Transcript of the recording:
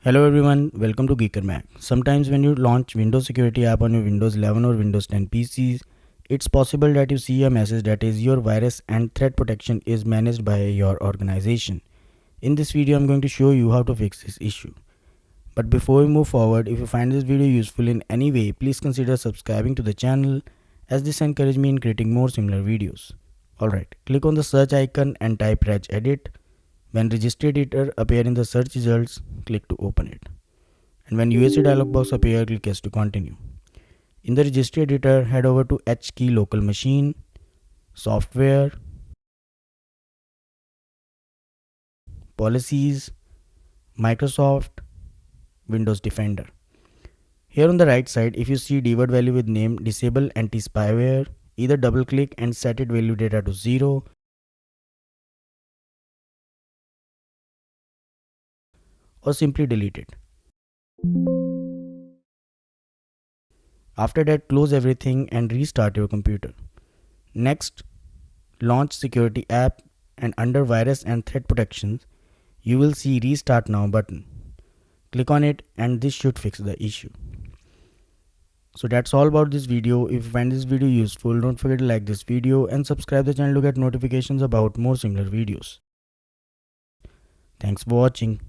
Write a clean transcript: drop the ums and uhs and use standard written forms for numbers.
Hello everyone, welcome to geekermag. Sometimes when you launch Windows Security app on your Windows 11 or Windows 10 PCs, it's possible that you see a message that is your virus and threat protection is managed by your organization. In this video, I'm going to show you how to fix this issue. But before we move forward, if you find this video useful in any way, please consider subscribing to the channel as this encourages me in creating more similar videos. Alright, click on the search icon and type regedit. When registry editor appear in the search results, click to open it. And when UAC dialog box appear, click yes to continue. In the registry editor, head over to HKey local machine, software, policies, Microsoft, Windows Defender. Here on the right side, if you see dword value with name disable AntiSpyware, either double click and set it value data to 0 or simply delete it. After that, close everything and restart your computer. Next, launch security app and under virus and threat protections, you will see restart now button. Click on it and this should fix the issue. So that's all about this video. If you find this video useful, don't forget to like this video and subscribe the channel to get notifications about more similar videos. Thanks for watching.